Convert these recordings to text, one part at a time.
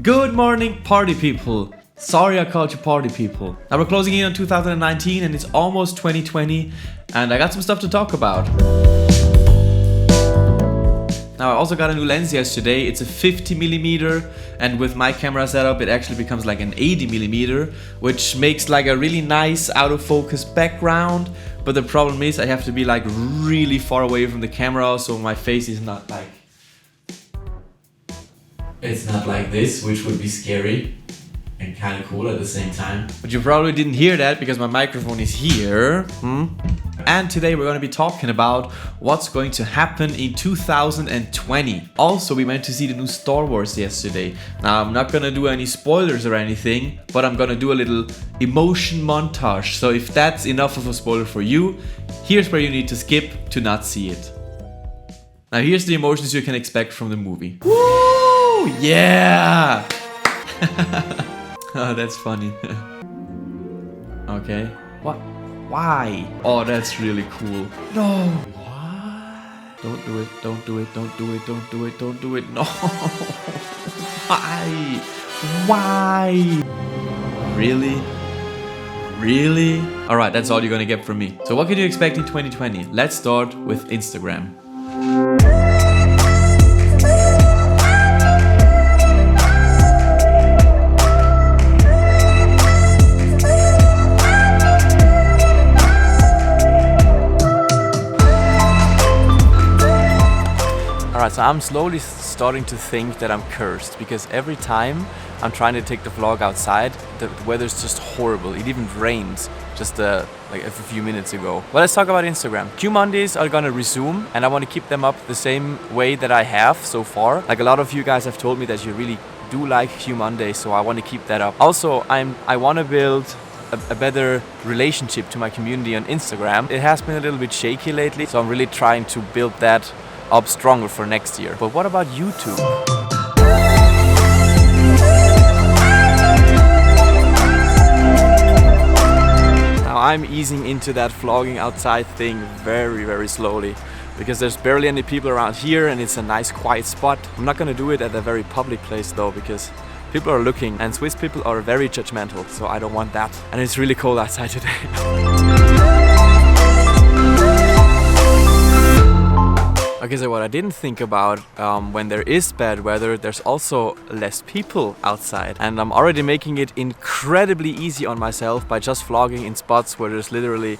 Good morning, party people. Sorry I called you party people. Now we're closing in on 2019 and it's almost 2020 and I got some stuff to talk about. Now I also got a new lens yesterday. It's a 50mm and with my camera setup it actually becomes like an 80mm, which makes like a really nice out of focus background. But the problem is I have to be like really far away from the camera, so my face is not like... It's not like this, which would be scary and kind of cool at the same time. But you probably didn't hear that because my microphone is here. And today we're going to be talking about what's going to happen in 2020. Also, we went to see the new Star Wars yesterday. Now, I'm not going to do any spoilers or anything, but I'm going to do a little emotion montage. So if that's enough of a spoiler for you, here's where you need to skip to not see it. Now, here's the emotions you can expect from the movie. Woo! Yeah! Oh, that's funny. Okay. What? Why? Oh, that's really cool. No. What? Don't do it. Don't do it. Don't do it. Don't do it. Don't do it. No. Why? Why? Really? Really? Alright, that's all you're gonna get from me. So what can you expect in 2020? Let's start with Instagram. Alright, so I'm slowly starting to think that I'm cursed because every time I'm trying to take the vlog outside, the weather's just horrible. It even rained just like a few minutes ago. Well, let's talk about Instagram. Q Mondays are gonna resume and I want to keep them up the same way that I have so far. Like a lot of you guys have told me that you really do like Q Mondays, so I want to keep that up. Also, I want to build a better relationship to my community on Instagram. It has been a little bit shaky lately, so I'm really trying to build that up stronger for next year. But what about YouTube? Now I'm easing into that vlogging outside thing very slowly because there's barely any people around here and it's a nice quiet spot. I'm not gonna do it at a very public place though because people are looking and Swiss people are very judgmental, so I don't want that. And it's really cold outside today. Okay, so what I didn't think about, when there is bad weather, there's also less people outside. And I'm already making it incredibly easy on myself by just vlogging in spots where there's literally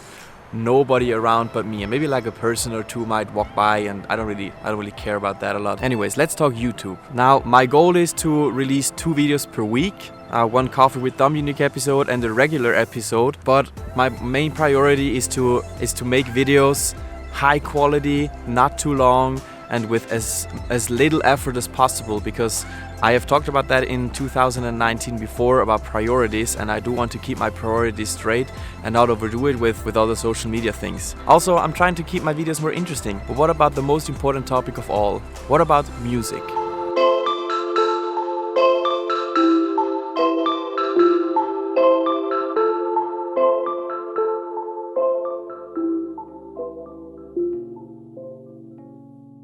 nobody around but me. And maybe like a person or two might walk by and I don't really care about that a lot. Anyways, let's talk YouTube. Now, my goal is to release 2 videos per week. One Coffee with Domuniq episode and a regular episode. But my main priority is to make videos high quality, not too long, and with as little effort as possible, because I have talked about that in 2019 before about priorities, and I do want to keep my priorities straight and not overdo it with all the social media things. Also, I'm trying to keep my videos more interesting. But what about the most important topic of all? What about music?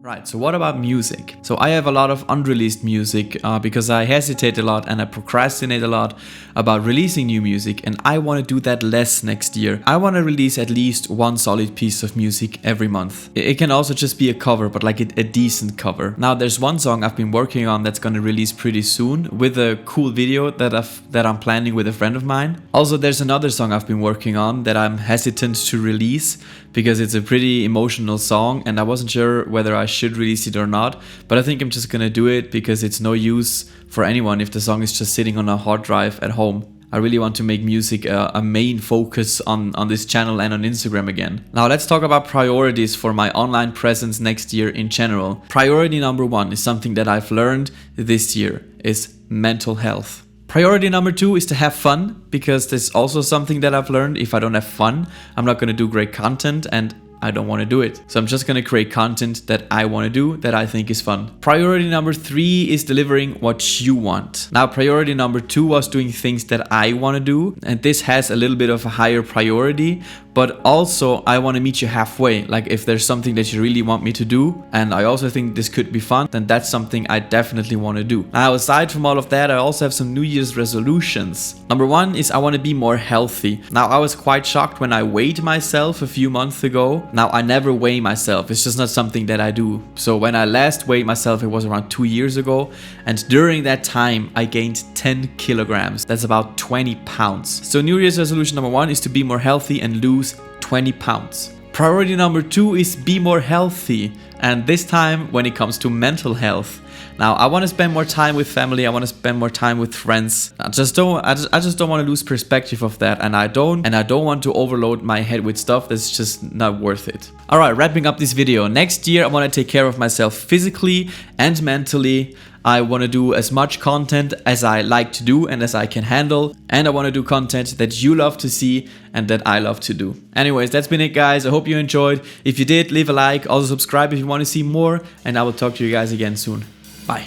Right, so what about music? So I have a lot of unreleased music because I hesitate a lot and I procrastinate a lot about releasing new music, and I want to do that less next year. I want to release at least one solid piece of music every month. It can also just be a cover, but like a decent cover. Now there's one song I've been working on that's going to release pretty soon with a cool video that I'm planning with a friend of mine. Also, there's another song I've been working on that I'm hesitant to release because it's a pretty emotional song and I wasn't sure whether I should release it or not, but I think I'm just gonna do it because it's no use for anyone if the song is just sitting on a hard drive at home. I really want to make music a main focus on this channel and on Instagram again. Now let's talk about priorities for my online presence next year in general. Priority number 1 is something that I've learned this year, is mental health. Priority number 2 is to have fun, because there's also something that I've learned. If I don't have fun, I'm not gonna do great content and I don't want to do it. So I'm just going to create content that I want to do, that I think is fun. Priority number 3 is delivering what you want. Now, priority number 2 was doing things that I want to do. And this has a little bit of a higher priority, but also I want to meet you halfway. Like if there's something that you really want me to do, and I also think this could be fun, then that's something I definitely want to do. Now, aside from all of that, I also have some New Year's resolutions. Number one is I want to be more healthy. Now, I was quite shocked when I weighed myself a few months ago. Now, I never weigh myself. It's just not something that I do. So when I last weighed myself, it was around 2 years ago. And during that time, I gained 10 kilograms. That's about 20 pounds. So New Year's resolution number one is to be more healthy and lose 20 pounds. Priority number two is be more healthy. And this time when it comes to mental health. Now, I want to spend more time with family. I want to spend more time with friends. I just don't want to lose perspective of that. And I don't want to overload my head with stuff that's just not worth it. All right, wrapping up this video. Next year, I want to take care of myself physically and mentally. I want to do as much content as I like to do and as I can handle. And I want to do content that you love to see and that I love to do. Anyways, that's been it, guys. I hope you enjoyed. If you did, leave a like. Also subscribe if you want to see more. And I will talk to you guys again soon. Bye.